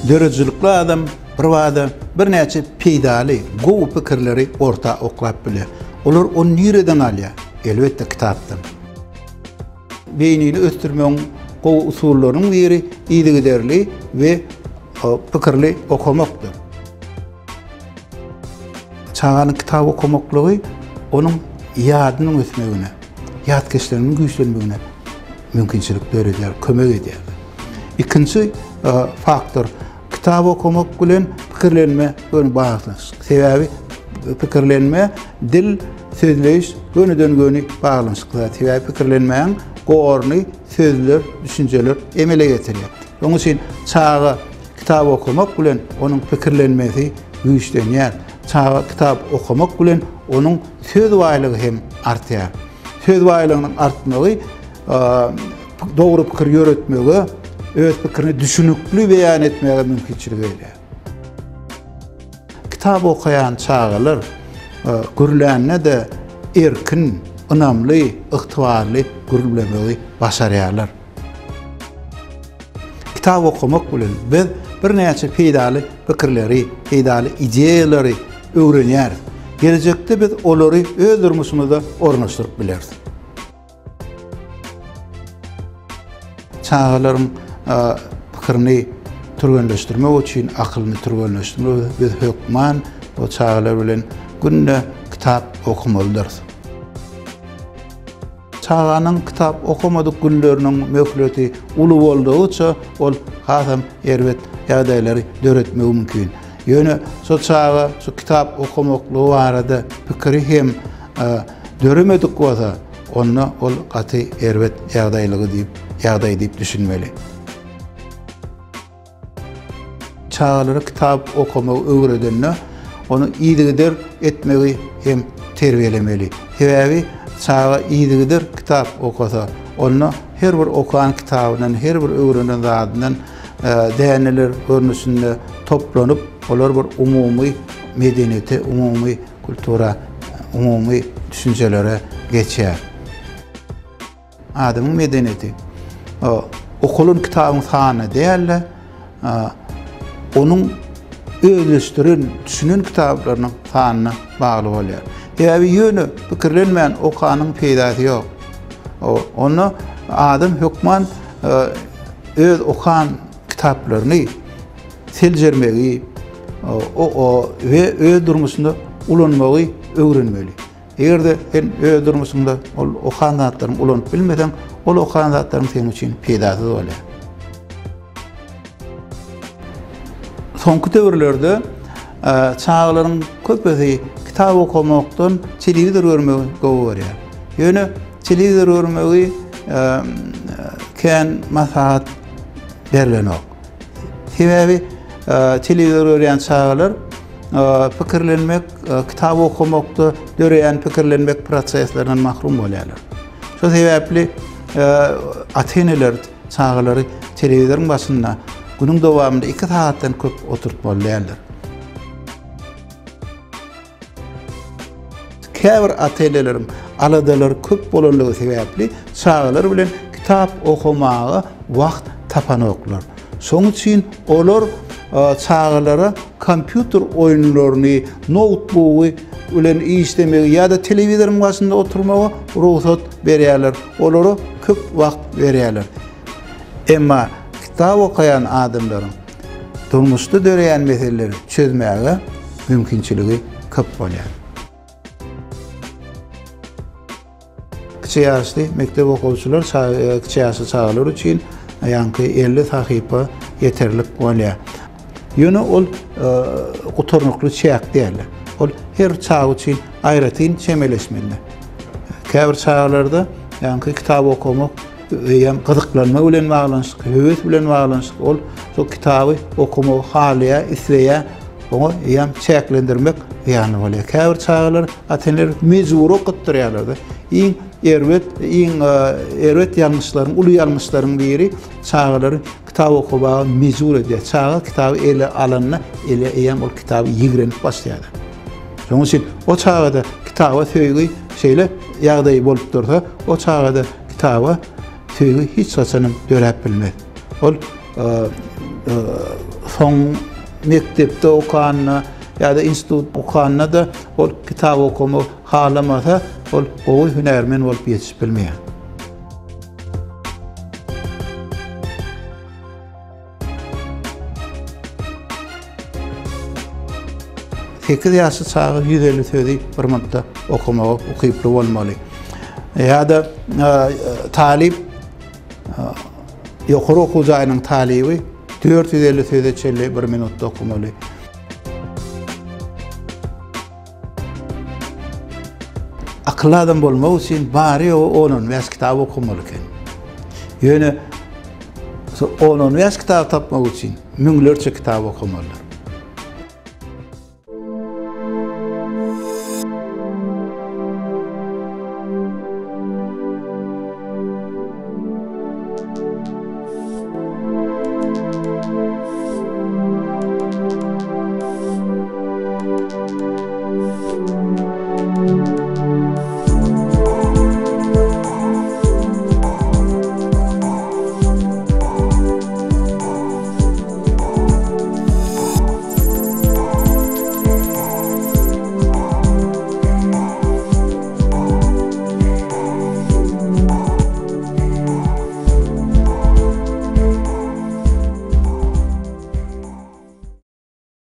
dörücülükli adam bir wada bir näçe peýdali, gowy pikirleri orta oklap bilýär. Olar onu nireden alýar? Elbetde kitapdan. Beýnini östürmeň gowy usullarynyň biri ýygyderli we pikirli okumakdyr. Çağanyň kitap okumaklygy onuň ýadynyň ösmegine, ýad geçleriniň güýçlenmegine mümkinçilik berýär, kömek edýär. İkinci faktor, kitap okumak bilen pikirlenme öň baglanşyk. Sebäbi pikirlenme dil sözleýiş gönüden-göni baglanşyklar. Sebäbi pikirlenmeň gorny sözler, düşünjeler emele getirýär. Onuň üçin çağa kitap okumak bilen onuň pikirlenmesi güýçlenýär. Çağa kitap okumak bilen onuň söz baýlygy hem artýar. Söz baýlygynyň artmagy dogry pikir ýöretmege, öz pikirini düşünükli beýan etmege mümkinçilik berýär. Kitap okuyan çağalar gürlänne de erkin, ynamly, ygtybarly gürlemegi başarýarlar. Kitap okumak bilen biz bir näçe peýdali pikirleri, peýdali ideýalary öwrenýär. Gelecekde biz olary öz durmuşymyzda ornaşdyryp bilerdik. Çağalaryň pikirini türgenleşdirmek üçin, akylyny türgenleşdirmek biz hökman o çağalar bilen günde kitap okumalydyr. Çağanyň kitap okamadyk günleriniň möhületi uly boldygyça ol hasam erbet ýagdaýlary döretmek mümkin. Ýöne şu çağa, şu kitap okumakly barada pikiri hem döremedik bolsa, onu ol gaty erbet ýagdaý diýip düşünmeli. Çağalara kitap okumagy öwredenne onu ýygyder etmegi hem terbiýelemeli. Sebäbi çağa ýygyder kitap okasa, onu her bir okuan kitabynyň, her bir öwrenen zadynyň däneler görnüşinde toplanyp, olar bir umumy medeniýete, umumy kultura, umumy düşünjelere geçýär. Adamyň medeniýeti okulun kitabın sany däl, onun özleştiren, düşünen kitaplarının sanyna bagly bolýar. Ýa-da ýöne pikirlenmän okanyň peýdasy ýok. Onu adam hökman öz okan kitaplarını seljermegi ve öz durmuşynda ulanmagy öwrenmeli. Egerde sen öz durmuşynda ol okan zatlaryny ulanyp bilmeden, ol okan zatlaryň senin üçin peýdasy bolýar. Soňky döwürlerde çağalaryň köpüsi kitap okumakdan telewizor görmegi gowy berýär. Ýöne telewizor görmegi kän maslahat berlenok. Sebäbi telewizor görýän çağalar pikirlenmek, kitap okumakda döreýän pikirlenmek proseslerinden mahrum bolýarlar. Şo sebäpli ateneler çağalary telewizoryň başynda günüň dowamında 2 saatdan köp oturtmalýarlar. Käbir atenelerim aladalar köp bolanlygy sebäpli çağalar bilen kitap okumagy wagt tapanoklar. Soň üçin olar çağalara kompýuter oýunlaryny, notebooky bilen işlemegi ýa-da telewizoryň başynda oturmagy ruhsat berýärler. Olary köp wagt berýärler. Emma kitap okuyan adamlaryň durmuşda döreýän meseleleri çözmäge mümkinçiligi köp bolýar. Kiçik ýaşly mektep okuwçylar, kiçik ýaşly çağalar üçin ýanky 50 sahypa yeterlik bolýar. Ýöne ol gutarnykly çäk diýerler. Ol her çağ üçin aýratyn çemeleşmeli. Käbir çağlarda ýanky kitap okumak ýa gyzyklanma bilen baglanşyk, höwes bilen baglanşyk, ol şu kitaby okumak halya, isleýä, onu ýam çäklendirmek ýany bolýar. Käbir çağlar atenler mejbur okutdyrýarlar. Iň erwet ýalňyşlaryň, uly ýalňyşlaryň biri çağlary kitap okumagy mejbur edýär. Çağa kitaby ele alanyna, ele ýam ol kitaby ýigrenip başlaýar. Şoň üçin o çağda kitaba söýgi şeýle ýagdaý bolup dursa, o çağda kitaba söýgi hiç saçanyň dörep bilmez. Ol Soň mektepde okanna ýa-da institut okanna da ol kitap okumy halamasa ol gowy hünermen bolup ýetişip bilmeýär. 8 ýaşy çagy 150 sözi bir mudda okumagy okyply bolmaly. Ýa-da talip ýokary okuw jaýynyň talibi 450 söze çelli 1 minutda okumaly. Akylly adam bolmak üçin bary onun wes kitap okumaly eken. Ýöne onun wes kitap tapmak üçin müňlerçe kitap okumaly.